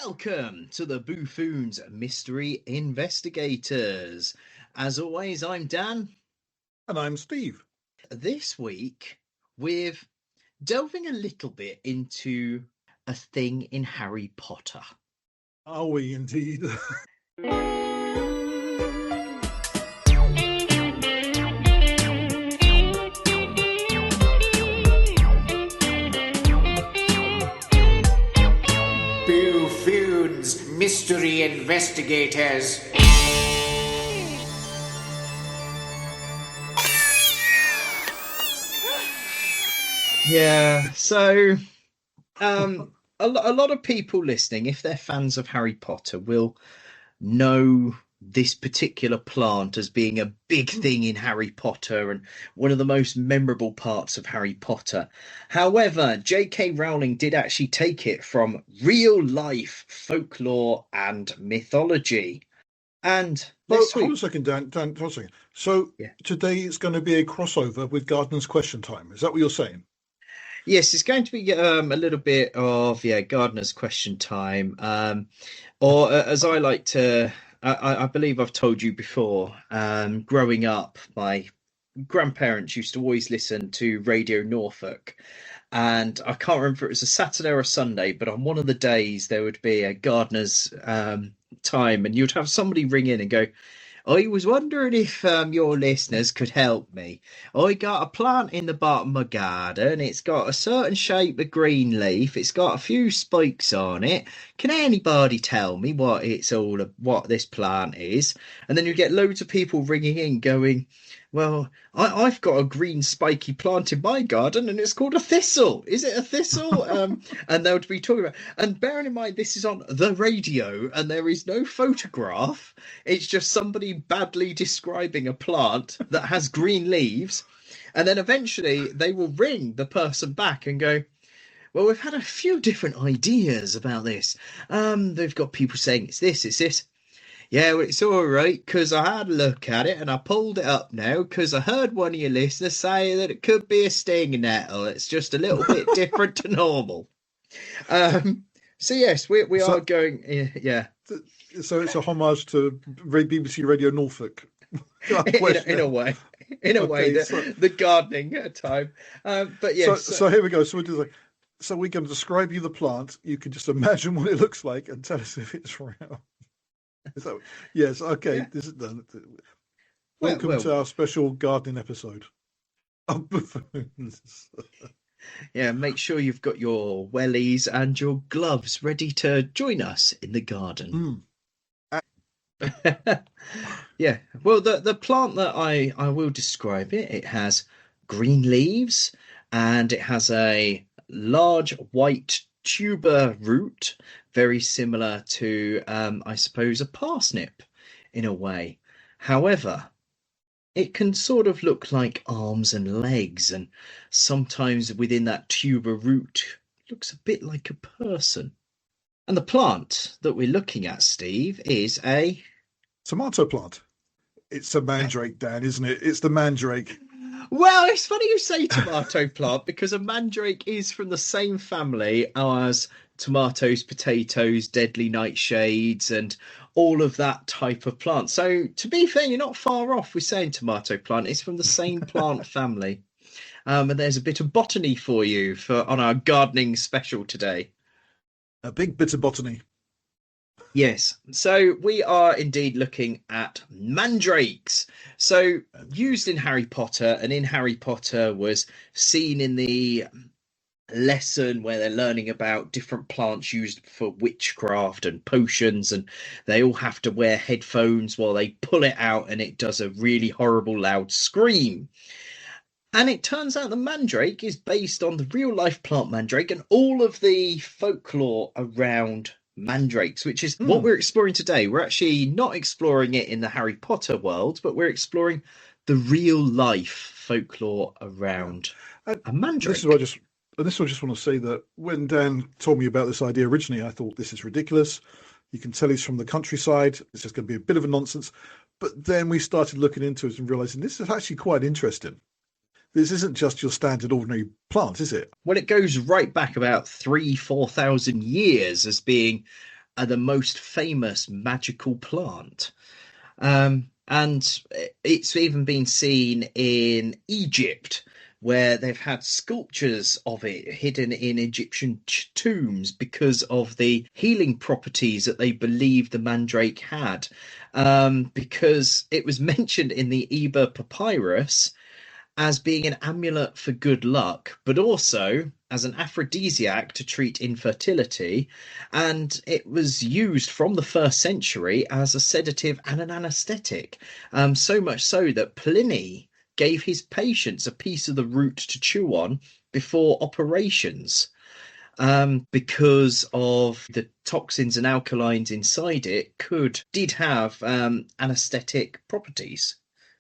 Welcome to the Boo-Foons Mystery Investigators. As always, I'm Dan. And I'm Steve. This week, we're delving a little bit into a thing in Harry Potter. Are we indeed? Boo-Foons Mystery Investigators. Yeah, so a lot of people listening, if they're fans of Harry Potter, will know this particular plant as being a big thing in Harry Potter and one of the most memorable parts of Harry Potter. However, J.K. Rowling did actually take it from real life folklore and mythology. And hold on a second, Dan. Hold on a second. So Today it's going to be a crossover with Gardener's Question Time. Is that what you're saying? Yes, it's going to be a little bit of Gardener's Question Time, or as I like to. I believe I've told you before. Growing up, my grandparents used to always listen to Radio Norfolk, and I can't remember if it was a Saturday or a Sunday, but on one of the days there would be a gardener's time, and you'd have somebody ring in and go, I was wondering if your listeners could help me. I got a plant in the bottom of my garden. It's got a certain shape of green leaf. It's got a few spikes on it. Can anybody tell me what this plant is? And then you get loads of people ringing in going, well, I've got a green spiky plant in my garden and it's called a thistle. Is it a thistle? And they would be talking about, and bearing in mind, this is on the radio and there is no photograph. It's just somebody badly describing a plant that has green leaves. And then eventually they will ring the person back and go, well, we've had a few different ideas about this. They've got people saying it's this. Yeah, well, it's all right, because I had a look at it and I pulled it up now because I heard one of your listeners say that it could be a stinging nettle. It's just a little bit different to normal. So, yes, we are going, yeah. So it's a homage to BBC Radio Norfolk. in a way, the gardening time. But yes. So here we go. So we're going to describe you the plant. You can just imagine what it looks like and tell us if it's round. Yes, okay. Yeah. This is done. Welcome to our special gardening episode of Boo-Foons. Yeah, make sure you've got your wellies and your gloves ready to join us in the garden. Yeah, well, the plant that I will describe it has green leaves and it has a large white tuber root, very similar to, I suppose, a parsnip in a way. However, it can sort of look like arms and legs, and sometimes within that tuber root looks a bit like a person. And the plant that we're looking at, Steve, is a tomato plant. It's a mandrake, Dan, isn't it? It's the mandrake. Well, it's funny you say tomato plant because a mandrake is from the same family as tomatoes, potatoes, deadly nightshades, and all of that type of plant. So, to be fair, you're not far off with saying tomato plant. It's from the same plant family. And there's a bit of botany for you on our gardening special today. A big bit of botany. Yes, so we are indeed looking at mandrakes. So used in Harry Potter, and in Harry Potter was seen in the lesson where they're learning about different plants used for witchcraft and potions, and they all have to wear headphones while they pull it out and it does a really horrible loud scream. And it turns out the mandrake is based on the real life plant mandrake and all of the folklore around mandrakes, which is what we're exploring today. We're actually not exploring it in the Harry Potter world, but we're exploring the real life folklore around a mandrake. This is what I just want to say, that when Dan told me about this idea originally, I thought, this is ridiculous. You can tell he's from the countryside. It's just going to be a bit of a nonsense. But then we started looking into it and realizing this is actually quite interesting. This isn't just your standard ordinary plant, is it? Well, it goes right back about 3,000-4,000 years as being are the most famous magical plant. And it's even been seen in Egypt, where they've had sculptures of it hidden in Egyptian tombs because of the healing properties that they believe the mandrake had. Because it was mentioned in the Eber Papyrus as being an amulet for good luck, but also as an aphrodisiac to treat infertility. And it was used from the 1st century as a sedative and an anesthetic. So much so that Pliny gave his patients a piece of the root to chew on before operations. Because of the toxins and alkalines inside it did have anesthetic properties.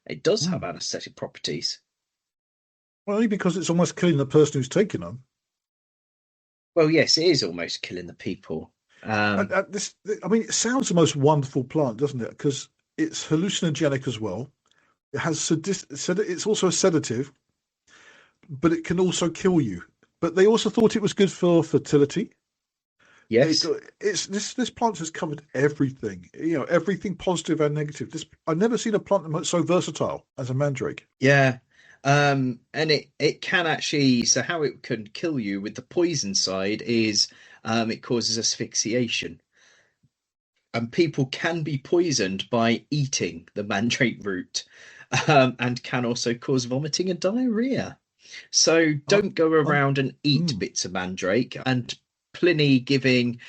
It does have anesthetic properties. Well, only because it's almost killing the person who's taking them. Well, yes, it is almost killing the people. I mean, it sounds the most wonderful plant, doesn't it? Because it's hallucinogenic as well. It has it's also a sedative, but it can also kill you. But they also thought it was good for fertility. Yes, This plant has covered everything. Everything positive and negative. I've never seen a plant that's so versatile as a mandrake. yeah. And it can actually, so how it can kill you with the poison side is it causes asphyxiation. And people can be poisoned by eating the mandrake root, and can also cause vomiting and diarrhea. So don't go around and eat bits of mandrake. And Pliny giving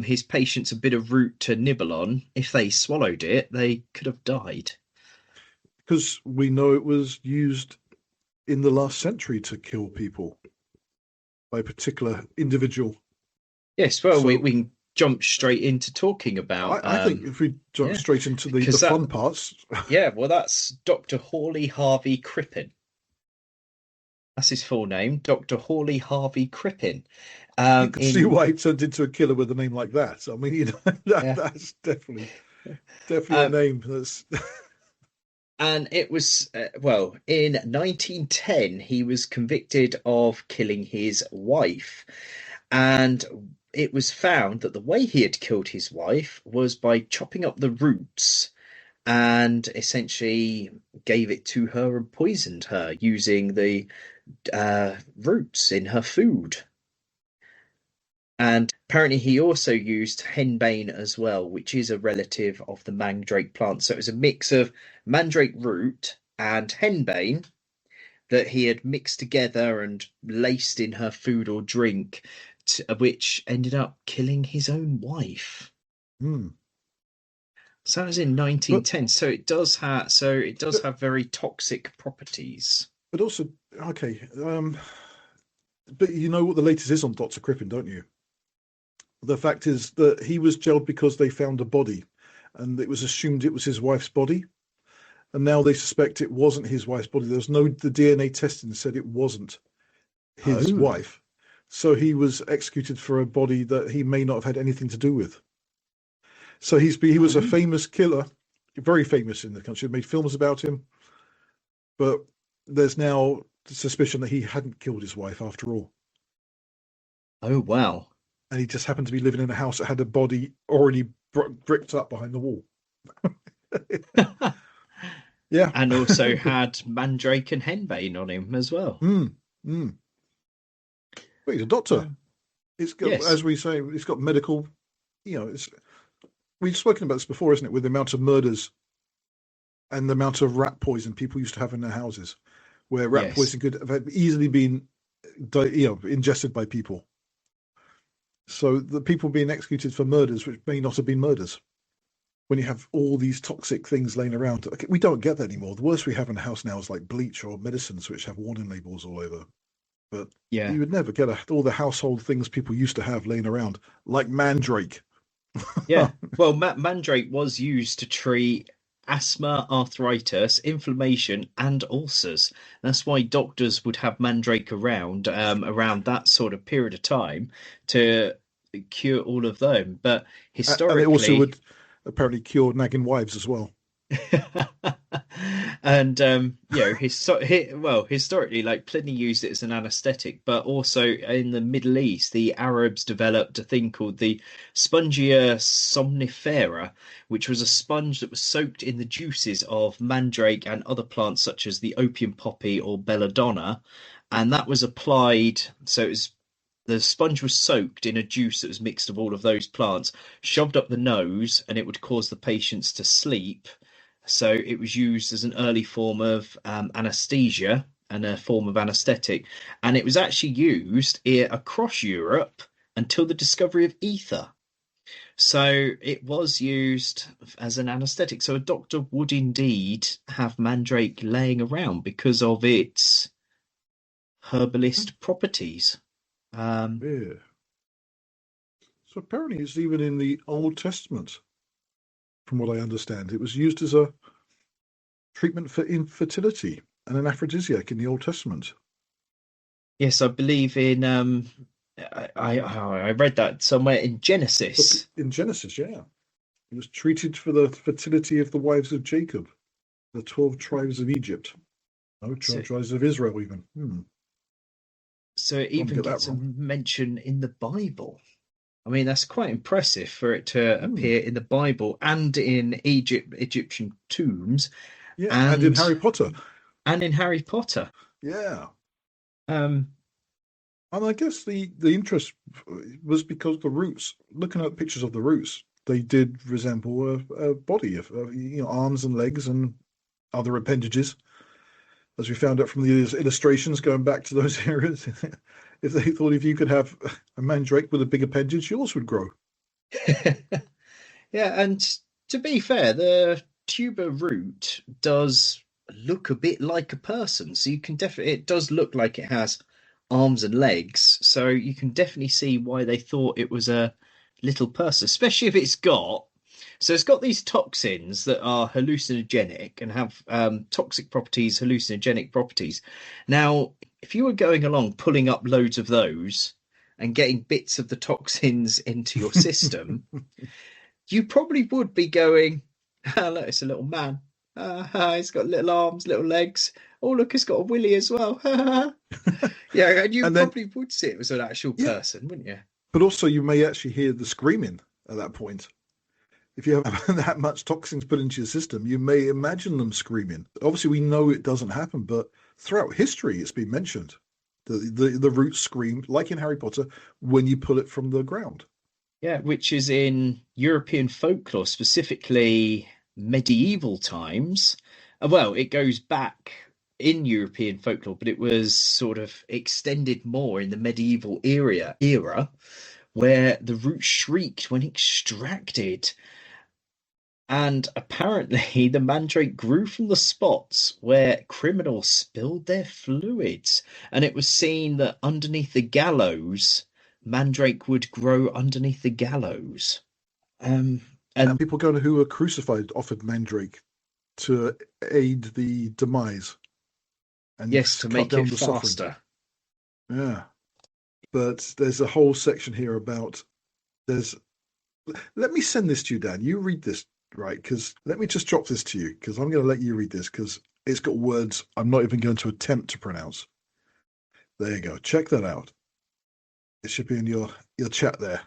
his patients a bit of root to nibble on, if they swallowed it, they could have died. Because we know it was used in the last century to kill people by a particular individual. Yes, well, we can jump straight into talking about. I think if we jump straight into the fun parts. Yeah, well, that's Dr. Hawley Harvey Crippen. That's his full name, Dr. Hawley Harvey Crippen. You can see why he turned into a killer with a name like that. I mean, that's definitely a name. That's. And it was, in 1910, he was convicted of killing his wife. And it was found that the way he had killed his wife was by chopping up the roots and essentially gave it to her and poisoned her using the roots in her food. And apparently he also used henbane as well, which is a relative of the mandrake plant. So it was a mix of mandrake root and henbane that he had mixed together and laced in her food or drink, which ended up killing his own wife. So that was in 1910. So it does have very toxic properties. But also, okay, but you know what the latest is on Dr. Crippen, don't you? The fact is that he was jailed because they found a body, and it was assumed it was his wife's body, and now they suspect it wasn't his wife's body. The DNA testing said it wasn't his wife, so he was executed for a body that he may not have had anything to do with. So he was a famous killer, very famous in the country. Made films about him, but there's now the suspicion that he hadn't killed his wife after all. Oh wow! And he just happened to be living in a house that had a body already bricked up behind the wall. Yeah, and also had mandrake and henbane on him as well. Well, he's a doctor. It's got, as we say, it's got medical. We've spoken about this before, isn't it? With the amount of murders and the amount of rat poison people used to have in their houses, where rat poison could have easily been, ingested by people. So the people being executed for murders, which may not have been murders, when you have all these toxic things laying around. Okay, we don't get that anymore. The worst we have in the house now is like bleach or medicines, which have warning labels all over. But you would never get all the household things people used to have laying around, like mandrake. Yeah, well, mandrake was used to treat asthma, arthritis, inflammation, and ulcers. That's why doctors would have mandrake around that sort of period of time to cure all of them. But historically, and it also would apparently cure nagging wives as well. And historically, like Pliny used it as an anesthetic, but also in the Middle East, the Arabs developed a thing called the Spongia somnifera, which was a sponge that was soaked in the juices of mandrake and other plants such as the opium poppy or belladonna, and that was applied. So it was the sponge was soaked in a juice that was mixed of all of those plants, shoved up the nose, and it would cause the patients to sleep. So it was used as an early form of anesthesia and a form of anesthetic. And it was actually used across Europe until the discovery of ether. So it was used as an anesthetic. So a doctor would indeed have mandrake laying around because of its herbalist properties. Yeah. So apparently it's even in the Old Testament, from what I understand. It was used as a treatment for infertility and an aphrodisiac in the Old Testament. Yes, I believe in I read that somewhere in Genesis. In Genesis, yeah. It was treated for the fertility of the wives of Jacob, the 12 tribes of Egypt. No, 12 tribes of Israel even. So it even gets a mention in the Bible. I mean, that's quite impressive for it to appear in the Bible and in Egyptian tombs. Yeah, and in Harry Potter. And in Harry Potter. Yeah. And I guess the interest was because the roots, looking at pictures of the roots, they did resemble a body of arms and legs and other appendages. As we found out from the illustrations going back to those areas, if they thought if you could have a mandrake with a big appendage, yours would grow. Yeah, and to be fair, the tuber root does look a bit like a person, so you can it does look like it has arms and legs, so you can definitely see why they thought it was a little person, especially if it's got these toxins that are hallucinogenic and have toxic properties, hallucinogenic properties. Now, if you were going along pulling up loads of those and getting bits of the toxins into your system, you probably would be going, oh, look, it's a little man. He's got little arms, little legs. Oh, look, he's got a willy as well. Yeah, and you probably would see it as an actual person, wouldn't you? But also you may actually hear the screaming at that point. If you have that much toxins put into your system, you may imagine them screaming. Obviously, we know it doesn't happen, but throughout history, it's been mentioned. The roots scream, like in Harry Potter, when you pull it from the ground. Yeah, which is in European folklore, specifically medieval times. Well, it goes back in European folklore, but it was sort of extended more in the medieval era where the root shrieked when extracted. And apparently the mandrake grew from the spots where criminals spilled their fluids. And it was seen that underneath the gallows, mandrake would grow underneath the gallows. And people who were crucified offered mandrake to aid the demise. And yes, to make it faster. Suffering. Yeah. But there's a whole section here about let me send this to you, Dan. You read this, right? Because let me just drop this to you, because I'm going to let you read this, because it's got words I'm not even going to attempt to pronounce. There you go. Check that out. It should be in your chat there.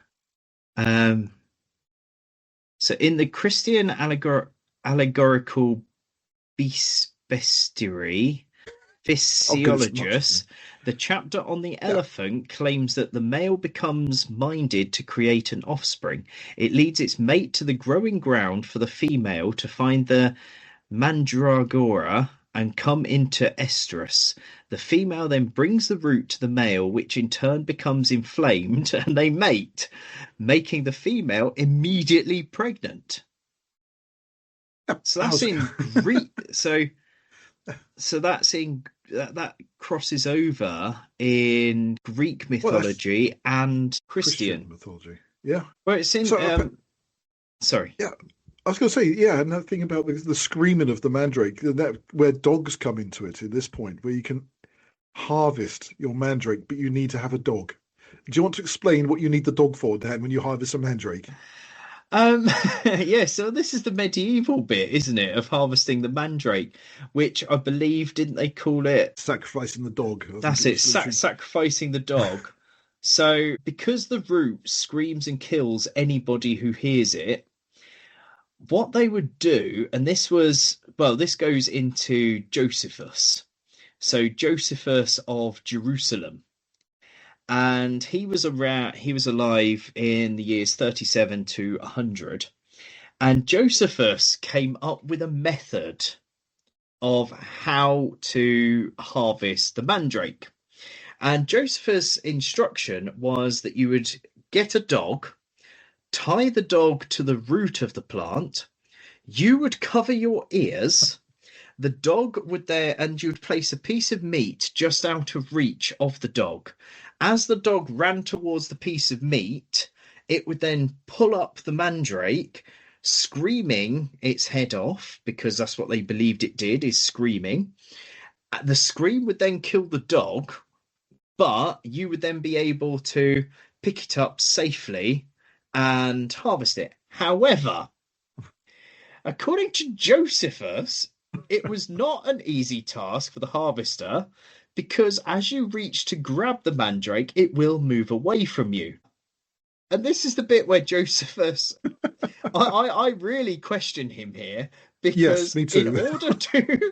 So in the Christian allegorical bestiary, Physiologus, the chapter on the elephant claims that the male becomes minded to create an offspring. It leads its mate to the growing ground for the female to find the mandragora and come into estrus. The female then brings the root to the male, which in turn becomes inflamed, and they mate, making the female immediately pregnant. So that's in Greek. So that's in that crosses over in Greek mythology and Christian mythology. Yeah. Well, it's in. Sorry. Yeah, I was going to say, yeah, and that thing about the screaming of the mandrake, that where dogs come into it at this point, where you can harvest your mandrake, but you need to have a dog. Do you want to explain what you need the dog for, Dan, when you harvest a mandrake? Yeah, so this is the medieval bit, isn't it, of harvesting the mandrake, which I believe, didn't they call it? Sacrificing the dog. I think That's it it, was literally. sacrificing the dog. So, because the root screams and kills anybody who hears it, what they would do, and this was, well, this goes into Josephus. So, Josephus of Jerusalem. And he was alive in the years 37 to 100. And Josephus came up with a method of how to harvest the mandrake. And Josephus' instruction was that you would get a dog, tie the dog to the root of the plant, you would cover your ears, the dog would there, and you would place a piece of meat just out of reach of the dog. As the dog ran towards the piece of meat, it would then pull up the mandrake, screaming its head off, because that's what they believed it did, is screaming. The scream would then kill the dog, but you would then be able to pick it up safely and harvest it. However, according to Josephus, it was not an easy task for the harvester because as you reach to grab the mandrake, it will move away from you. And this is the bit where Josephus, I really question him here Yes, because me in too. order to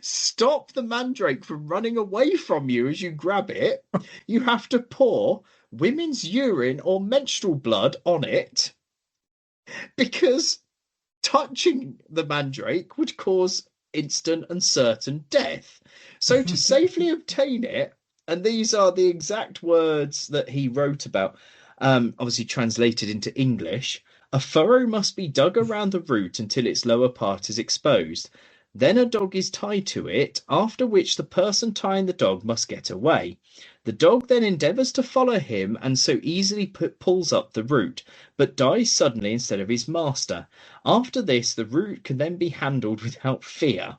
stop the mandrake from running away from you as you grab it, you have to pour women's urine or menstrual blood on it because touching the mandrake would cause instant and certain death. So to safely obtain it, and these are the exact words that he wrote about, obviously translated into English, a furrow must be dug around the root until its lower part is exposed. Then a dog is tied to it, after which the person tying the dog must get away. The dog then endeavours to follow him and so easily pulls up the root, but dies suddenly instead of his master. After this, the root can then be handled without fear.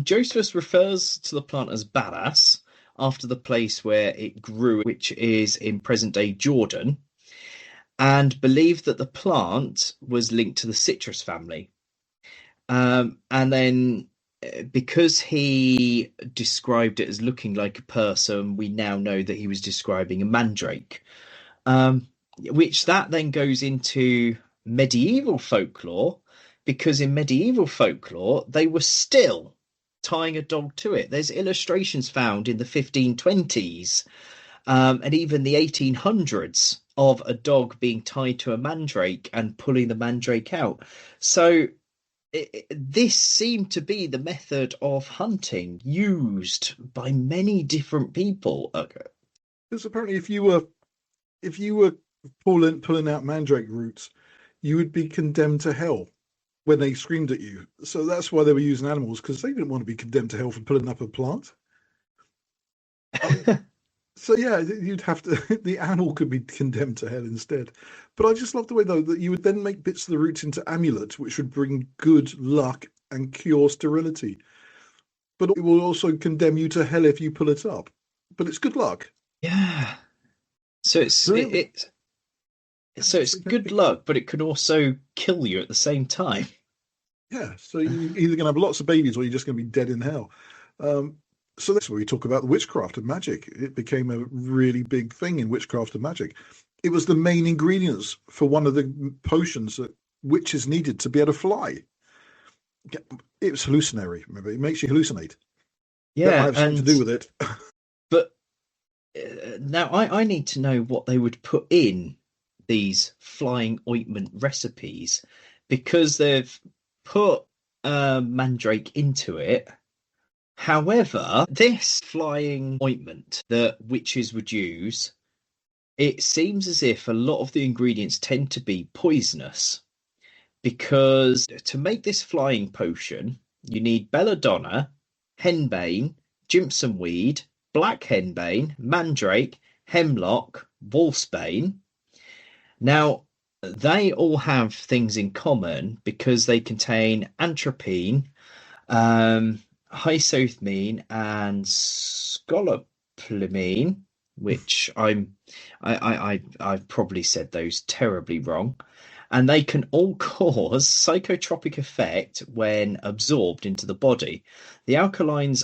Josephus refers to the plant as Baras, after the place where it grew, which is in present day Jordan, and believed that the plant was linked to the citrus family. And then because he described it as looking like a person, we now know that he was describing a mandrake. Which that then goes into medieval folklore, because in medieval folklore they were still tying a dog to it. There's illustrations found in the 1520s and even the 1800s of a dog being tied to a mandrake and pulling the mandrake out. So this seemed to be the method of hunting used by many different people. Because apparently, if you were pulling out mandrake roots, you would be condemned to hell when they screamed at you. So that's why they were using animals, because they didn't want to be condemned to hell for pulling up a plant. So yeah, you'd have to. The animal could be condemned to hell instead. But I just love the way though that you would then make bits of the roots into amulets, which would bring good luck and cure sterility. But it will also condemn you to hell if you pull it up. But it's good luck. Yeah. So Really? it's good luck, but it could also kill you at the same time. Yeah, so you're either going to have lots of babies or you're just going to be dead in hell. Um, so that's where we talk about witchcraft and magic. It became a really big thing in witchcraft and magic. It was the main ingredients for one of the potions that witches needed to be able to fly. It was hallucinatory, remember? It makes you hallucinate. That might Yeah, have something to do with it. but now I need to know what they would put in these flying ointment recipes because they've put mandrake into it. However, this flying ointment that witches would use, it seems as if a lot of the ingredients tend to be poisonous because to make this flying potion, you need belladonna, henbane, jimson weed, black henbane, mandrake, hemlock, wolfsbane. Now, they all have things in common because they contain atropine, um, hyoscyamine, and scopolamine. which I've probably said those terribly wrong. And they can all cause psychotropic effect when absorbed into the body. The alkalines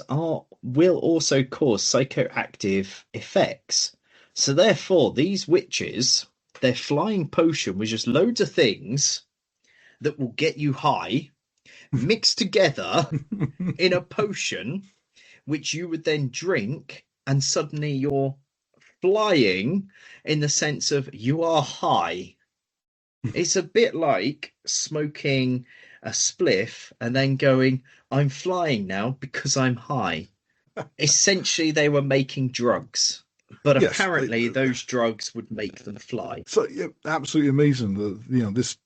will also cause psychoactive effects. So therefore, these witches, their flying potion was just loads of things that will get you high, mixed together in a potion, which you would then drink, and suddenly you're flying in the sense of you are high. It's a bit like smoking a spliff and then going, I'm flying now because I'm high. Essentially, they were making drugs, but Yes, apparently those drugs would make them fly. so yeah, absolutely amazing that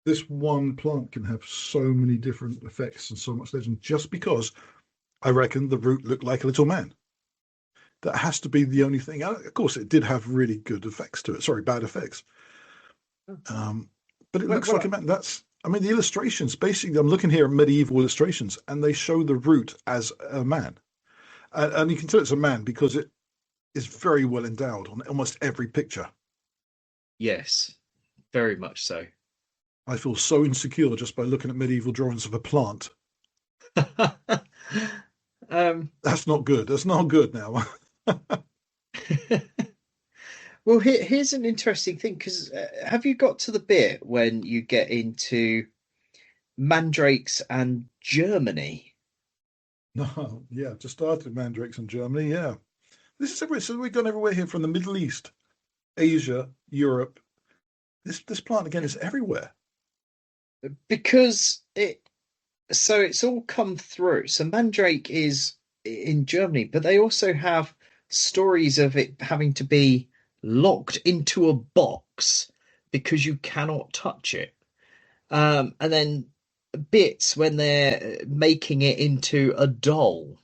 this one plant can have so many different effects and so much legend just because I reckon the root looked like a little man. That has to be the only thing. Of course, it did have really good effects to it. Sorry, bad effects. But it looks like a man. The illustrations, basically, I'm looking here at medieval illustrations, and they show the root as a man. And you can tell it's a man because it is very well endowed on almost every picture. Yes, very much so. I feel so insecure just by looking at medieval drawings of a plant. That's not good. That's not good now. Well, here's an interesting thing, because have you got to the bit when you get into Mandrakes and Germany? No, yeah, just started Mandrakes in Germany. Yeah, this is everywhere. So we've gone everywhere here from the Middle East, Asia, Europe. This plant again is everywhere. Because it's all come through. So Mandrake is in Germany, but they also have stories of it having to be locked into a box because you cannot touch it. And then bits when they're making it into a doll,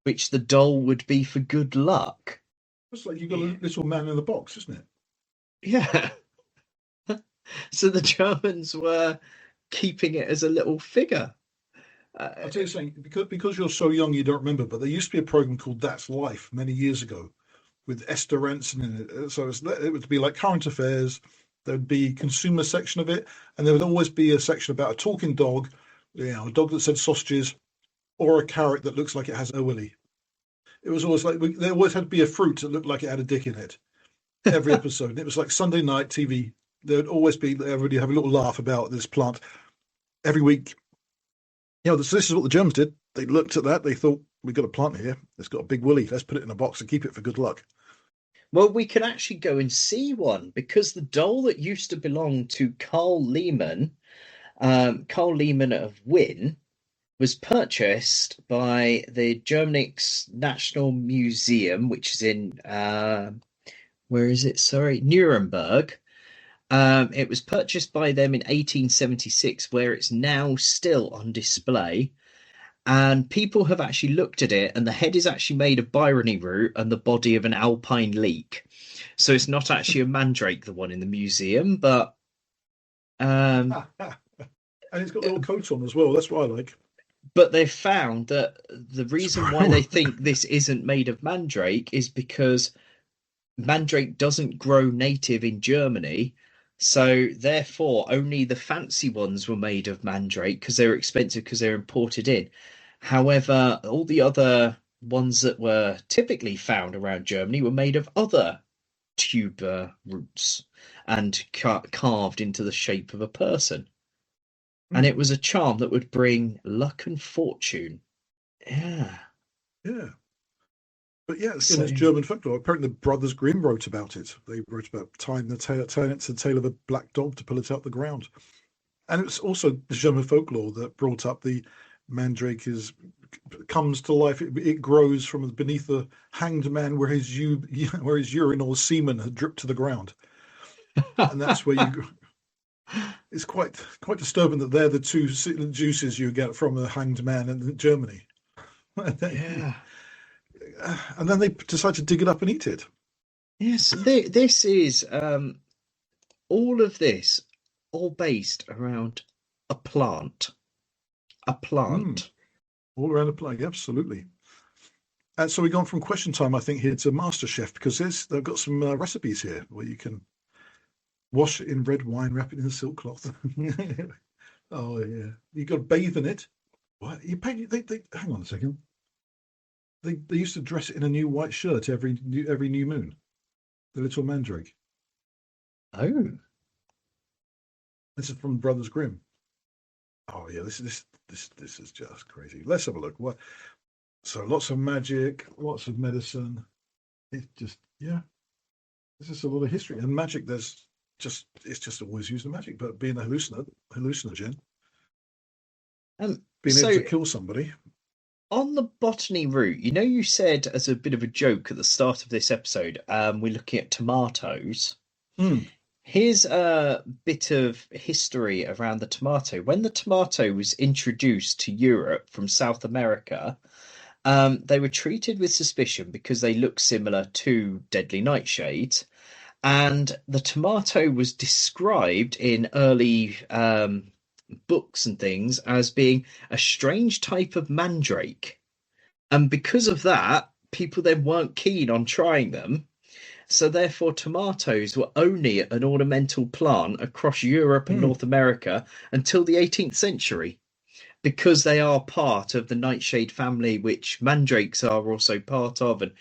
which the doll would be for good luck. It's like you've got a little man in the box, isn't it? Yeah. So the Germans were keeping it as a little figure. I'll tell you something, because you're so young, you don't remember, but there used to be a program called That's Life many years ago with Esther Ranson in it. So it would be like current affairs. There would be consumer section of it, and there would always be a section about a talking dog, a dog that said sausages, or a carrot that looks like it has a willy. It was always like there always had to be a fruit that looked like it had a dick in it. Every episode, and it was like Sunday night TV. There would always be everybody have a little laugh about this plant every week. So this is what the Germans did. They looked at that. They thought, we've got a plant here. It's got a big willy. Let's put it in a box and keep it for good luck. Well, we can actually go and see one, because the doll that used to belong to Carl Lehmann of Wynn, was purchased by the Germany's National Museum, which is in where is it? Sorry, Nuremberg. It was purchased by them in 1876, where it's now still on display. And people have actually looked at it, and the head is actually made of byrony root and the body of an alpine leek. So it's not actually a mandrake, the one in the museum, but and it's got little coats on as well. That's what I like. But they found that the reason why they think this isn't made of mandrake is because mandrake doesn't grow native in Germany. So therefore, only the fancy ones were made of mandrake because they were expensive because they're imported in. However, all the other ones that were typically found around Germany were made of other tuber roots and carved into the shape of a person. And it was a charm that would bring luck and fortune. Yeah. Yeah. But yeah, it's German folklore. Apparently, the Brothers Grimm wrote about it. They wrote about tying the tail, it's the tail of a black dog to pull it out the ground. And it's also the German folklore that brought up the mandrake comes to life. It grows from beneath the hanged man where his urine or semen had dripped to the ground. And that's where you. It's quite disturbing that they're the two juices you get from a hanged man in Germany. Yeah. And then they decide to dig it up and eat it. Yes, this is all of this, all based around a plant. A plant. All around a plant, absolutely. And so we've gone from question time, I think, here to Master Chef, because they've got some recipes here where you can wash it in red wine, wrap it in a silk cloth. Oh yeah, you got to bathe in it. What you pay? They hang on a second. They used to dress it in a new white shirt every new moon. The little mandrake. Oh, This is from Brothers Grimm. Oh yeah, this is just crazy. Let's have a look. What? So lots of magic, lots of medicine. It's just this is a lot of history and magic. It's just always used in magic, but being a hallucinogen, being so able to kill somebody. on the botany route, you said as a bit of a joke at the start of this episode, we're looking at tomatoes. Mm. Here's a bit of history around the tomato. When the tomato was introduced to Europe from South America, they were treated with suspicion because they look similar to deadly nightshades. And the tomato was described in early books and things as being a strange type of mandrake. And because of that, people then weren't keen on trying them. So therefore, tomatoes were only an ornamental plant across Europe and North America until the 18th century, because they are part of the nightshade family, which mandrakes are also part of, and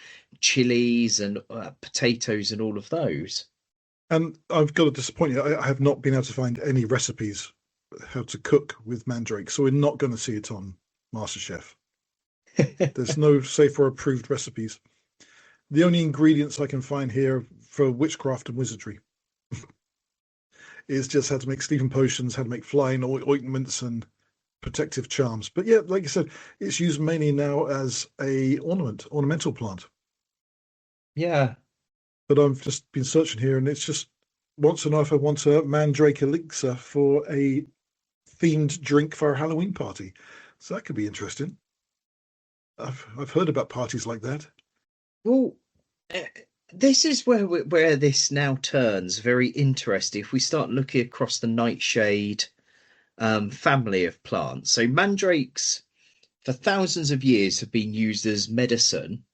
chilies and potatoes and all of those. And I've got to disappoint you. I have not been able to find any recipes how to cook with mandrake, so we're not going to see it on MasterChef. There's no safe or approved recipes. The only ingredients I can find here for witchcraft and wizardry is just how to make sleeping potions, how to make flying ointments and protective charms. But yeah, like I said, it's used mainly now as a ornamental plant. Yeah. But I've just been searching here, and it's just wants to know if I want a mandrake elixir for a themed drink for a Halloween party. So that could be interesting. I've heard about parties like that. Well, this is where this now turns very interesting. If we start looking across the nightshade family of plants, so mandrakes for thousands of years have been used as medicine.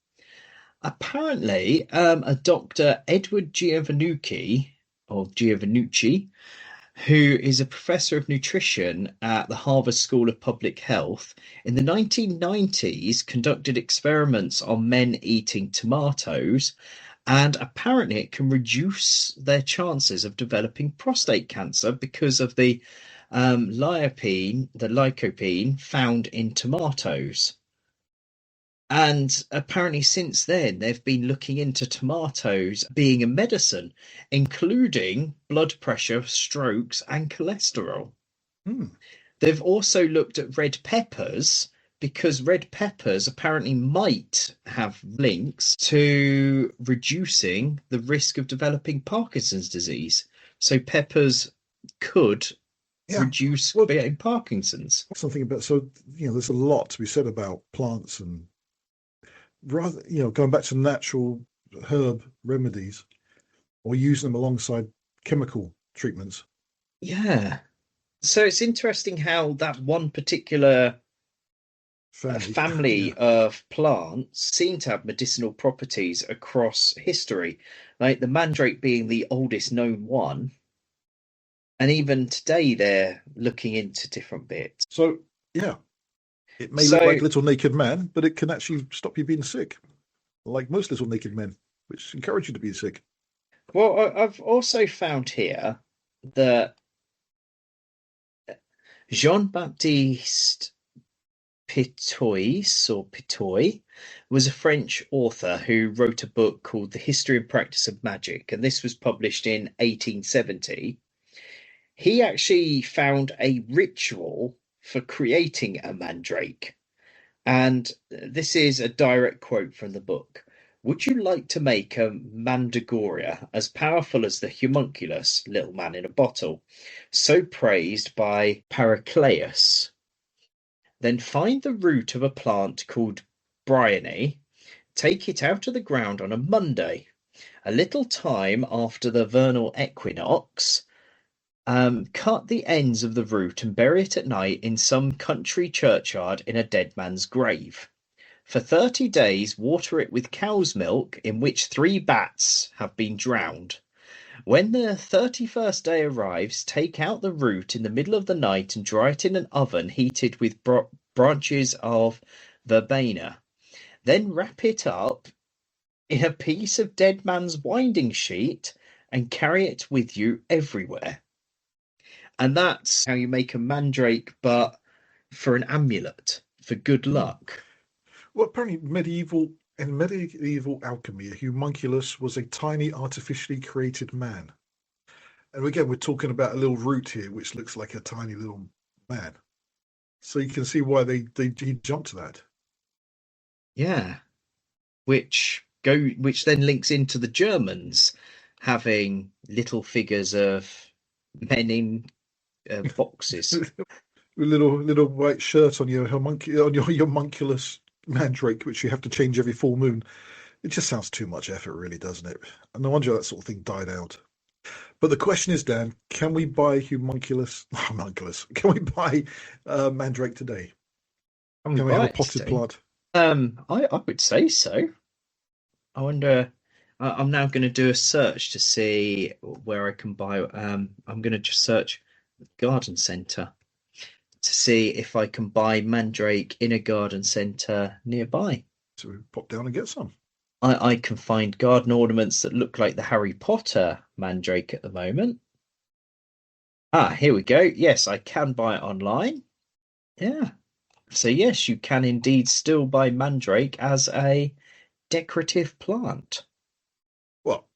Apparently, a Dr. Edward Giovannucci, who is a professor of nutrition at the Harvard School of Public Health, in the 1990s conducted experiments on men eating tomatoes, and apparently it can reduce their chances of developing prostate cancer because of the lycopene found in tomatoes. And apparently, since then, they've been looking into tomatoes being a medicine, including blood pressure, strokes, and cholesterol. They've also looked at red peppers because red peppers apparently might have links to reducing the risk of developing Parkinson's disease. So peppers could reduce getting Parkinson's. Something about there's a lot to be said about plants and rather going back to natural herb remedies or using them alongside chemical treatments. Yeah. So it's interesting how that one particular family of plants seem to have medicinal properties across history, like the mandrake being the oldest known one. And even today, they're looking into different bits. So, yeah, it may look like Little Naked Man, but it can actually stop you being sick, like most Little Naked Men, which encourage you to be sick. Well, I've also found here that Jean-Baptiste Pitoy was a French author who wrote a book called The History and Practice of Magic, and this was published in 1870. He actually found a ritual for creating a mandrake, and this is a direct quote from the book. Would you like to make a mandragora as powerful as the homunculus, little man in a bottle, so praised by Paracelsus? Then find the root of a plant called bryony, take it out of the ground on a Monday, a little time after the vernal equinox, cut the ends of the root and bury it at night in some country churchyard in a dead man's grave. For 30 days, water it with cow's milk in which 3 bats have been drowned. When the 31st day arrives, take out the root in the middle of the night and dry it in an oven heated with branches of verbena. Then wrap it up in a piece of dead man's winding sheet and carry it with you everywhere. And that's how you make a mandrake, but for an amulet, for good luck. Well, apparently in medieval alchemy, a homunculus was a tiny artificially created man. And again, we're talking about a little root here, which looks like a tiny little man. So you can see why he jumped to that. Yeah. Which then links into the Germans having little figures of men in boxes. With little white shirt on your homunculus mandrake, which you have to change every full moon. It just sounds too much effort, really, doesn't it? And no wonder that sort of thing died out. But the question is, Dan, can we buy homunculus? Can we buy mandrake today? Can we have a potted plant? I would say so. I wonder. I'm now going to do a search to see where I can buy. I'm going to just search garden centre to see if I can buy mandrake in a garden centre nearby. So we pop down and get some. I can find garden ornaments that look like the Harry Potter mandrake at the moment. Here we go. Yes, I can buy it online. Yeah. So yes, you can indeed still buy mandrake as a decorative plant. Well,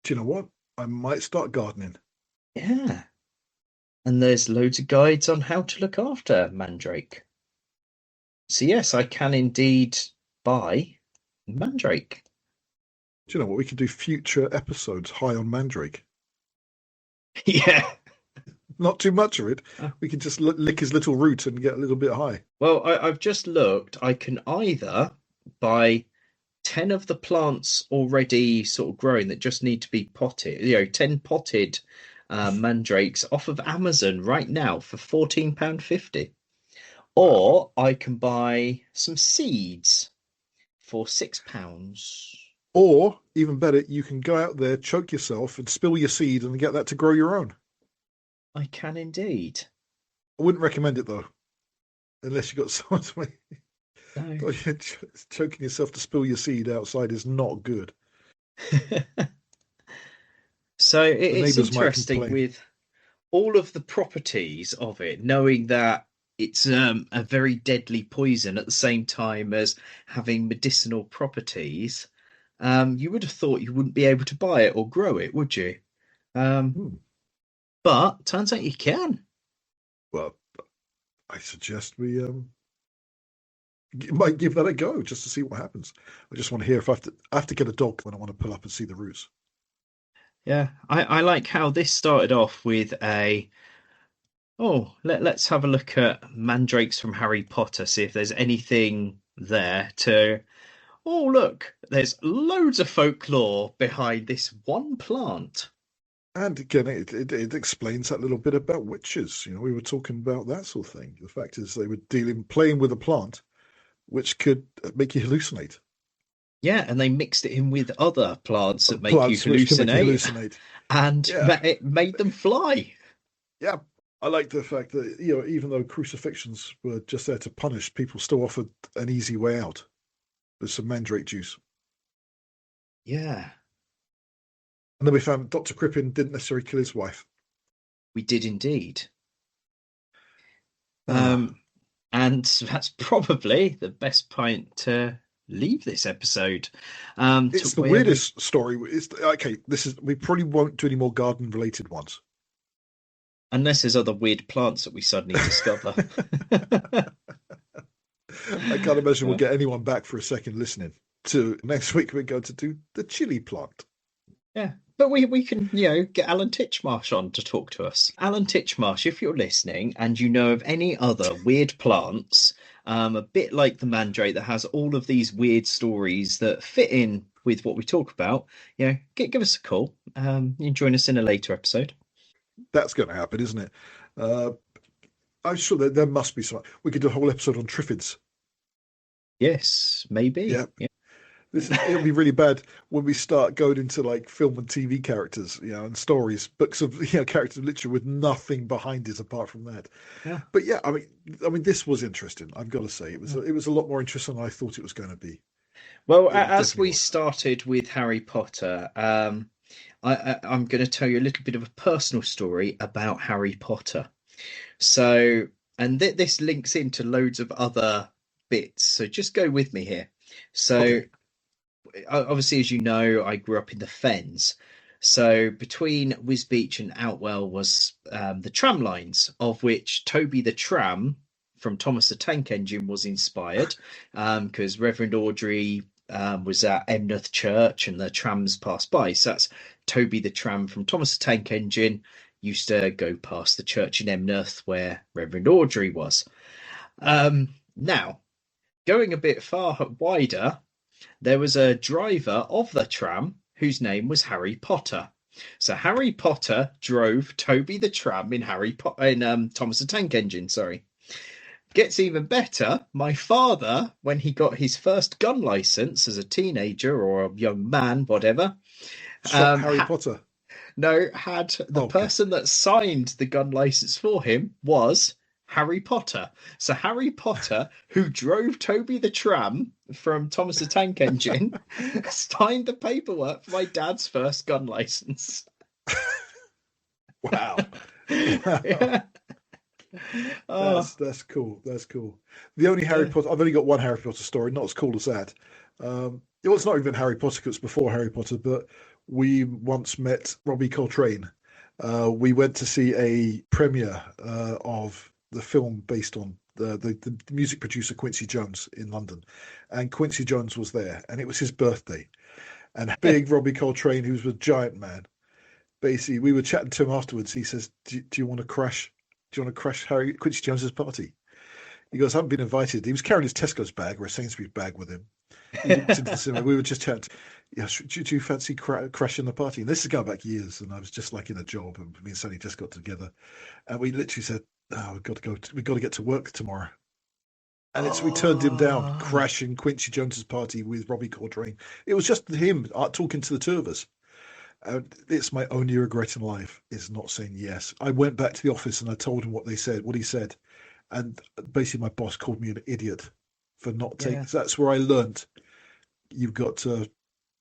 do you know what? I might start gardening. Yeah. And there's loads of guides on how to look after mandrake. So yes, I can indeed buy mandrake. Do you know what? We could do future episodes high on mandrake. Yeah. Not too much of it. We could just lick his little root and get a little bit high. Well, I've just looked. I can either buy 10 of the plants already sort of growing that just need to be potted, 10 potted mandrakes off of Amazon right now for £14.50. Or I can buy some seeds for £6. Or, even better, you can go out there, choke yourself, and spill your seed and get that to grow your own. I can indeed. I wouldn't recommend it, though. Unless you've got someone to make... No. Choking yourself to spill your seed outside is not good. So it's interesting with all of the properties of it, knowing that it's a very deadly poison at the same time as having medicinal properties. You would have thought you wouldn't be able to buy it or grow it, would you? But turns out you can. Well, I suggest we might give that a go just to see what happens. I just want to hear if I have to get a dog when I want to pull up and see the roots. Yeah, I like how this started off with let's have a look at mandrakes from Harry Potter, see if there's anything there to... Oh, look, there's loads of folklore behind this one plant. And again, it explains that little bit about witches. We were talking about that sort of thing. The fact is they were playing with a plant, which could make you hallucinate. Yeah, and they mixed it in with other plants that make you hallucinate. And it made them fly. Yeah, I like the fact that, even though crucifixions were just there to punish, people still offered an easy way out with some mandrake juice. Yeah. And then we found Dr. Crippen didn't necessarily kill his wife. We did indeed. And that's probably the best point to leave this episode. It's the weirdest story. We probably won't do any more garden-related ones. Unless there's other weird plants that we suddenly discover. I can't imagine we'll get anyone back for a second listening. To next week, we're going to do the chili plant. Yeah, but we can, get Alan Titchmarsh on to talk to us. Alan Titchmarsh, if you're listening and you know of any other weird plants, a bit like the mandrake that has all of these weird stories that fit in with what we talk about, give us a call. You can join us in a later episode. That's going to happen, isn't it? I'm sure that there must be some. We could do a whole episode on triffids. Yes, maybe. Yeah. Yeah. It'll be really bad when we start going into like film and TV characters, and stories, books of characters literally with nothing behind it apart from that. Yeah. But yeah, I mean, this was interesting. I've got to say, it was a lot more interesting than I thought it was going to be. Well, It as definitely we was. started with Harry Potter, I'm going to tell you a little bit of a personal story about Harry Potter. So, and this links into loads of other bits. So just go with me here. So, Okay. obviously, as you know, I grew up in the Fens. So between Wisbech and Outwell was the tram lines, of which Toby the Tram from Thomas the Tank Engine was inspired, because Reverend Audrey was at Emneth Church and the trams passed by. So that's Toby the Tram from Thomas the Tank Engine used to go past the church in Emneth where Reverend Audrey was. Now, going a bit far wider, there was a driver of the tram whose name was Harry Potter. So Harry Potter drove Toby the Tram in Thomas the Tank Engine. Sorry. Gets even better. My father, when he got his first gun license as a teenager or a young man, whatever, Shot Harry ha- Potter. no, had the Okay. person that signed the gun license for him was Harry Potter. So Harry Potter, who drove Toby the Tram from Thomas the Tank Engine, signed the paperwork for my dad's first gun license. Wow. Yeah. Oh, That's cool. That's cool. The only Harry yeah. Potter I've only got one Harry Potter story, not as cool as that. It was not even Harry Potter, 'cause it's before Harry Potter, but we once met Robbie Coltrane. We went to see a premiere of the film based on the music producer Quincy Jones in London, and Quincy Jones was there, and it was his birthday. And big Robbie Coltrane, who's a giant man, basically we were chatting to him afterwards. He says, "Do you want to crash? Do you want to crash Harry Quincy Jones's party?" He goes, "I haven't been invited." He was carrying his Tesco's bag or a Sainsbury's bag with him. He walked into the cinema. We were just chatting. Yeah, do you fancy crashing the party? And this is going back years, and I was just like in a job, and me and Sonny just got together, and we literally said, "Oh, we've got to go. We've got to get to work tomorrow." And we turned him down, Oh, crashing Quincy Jones's party with Robbie Coltrane. It was just him talking to the two of us. And it's my only regret in life is not saying yes. I went back to the office and I told him what he said, and basically my boss called me an idiot for not taking. yeah. That's where I learned you've got to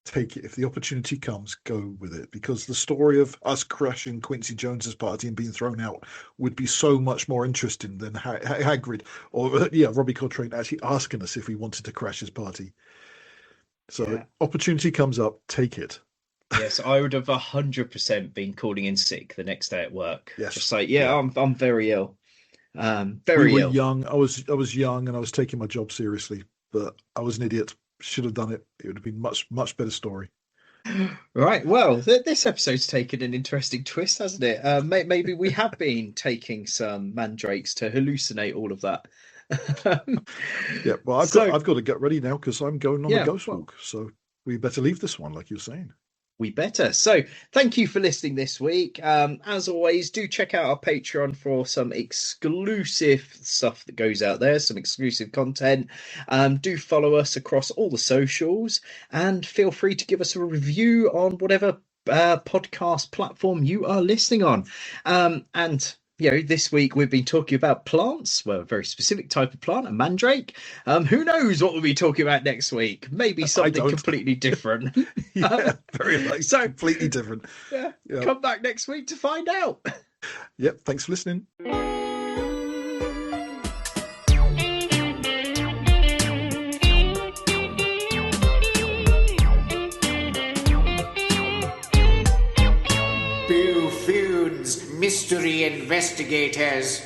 take it if the opportunity comes, go with it, because the story of us crashing Quincy Jones's party and being thrown out would be so much more interesting than Hagrid or Robbie Coltrane actually asking us if we wanted to crash his party. So Yeah. opportunity comes up, take it. Yes, I would have 100% been calling in sick the next day at work. Yes, Just like, yeah. I'm very ill. We Very were ill. young. I was young and I was taking my job seriously, but I was an idiot. Should have done it. It would have been much better story. Right. Well, this episode's taken an interesting twist, hasn't it? Maybe we have been taking some mandrakes to hallucinate all of that. Yeah. Well, So, I've got to get ready now because I'm going on a yeah, ghost well, walk. So we better leave this one, like you're saying. we better. So, thank you for listening this week. As always, do check out our Patreon for some exclusive stuff that goes out there, some exclusive content. Do follow us across all the socials and feel free to give us a review on whatever podcast platform you are listening on. And this week we've been talking about plants, well, a very specific type of plant, a mandrake. Who knows what we'll be talking about next week? Maybe I something don't. completely different. Yeah, very like So, completely different. yeah, Yeah. come back next week to find out. Yep. Thanks for listening. Boo-Foons, mystery investigators.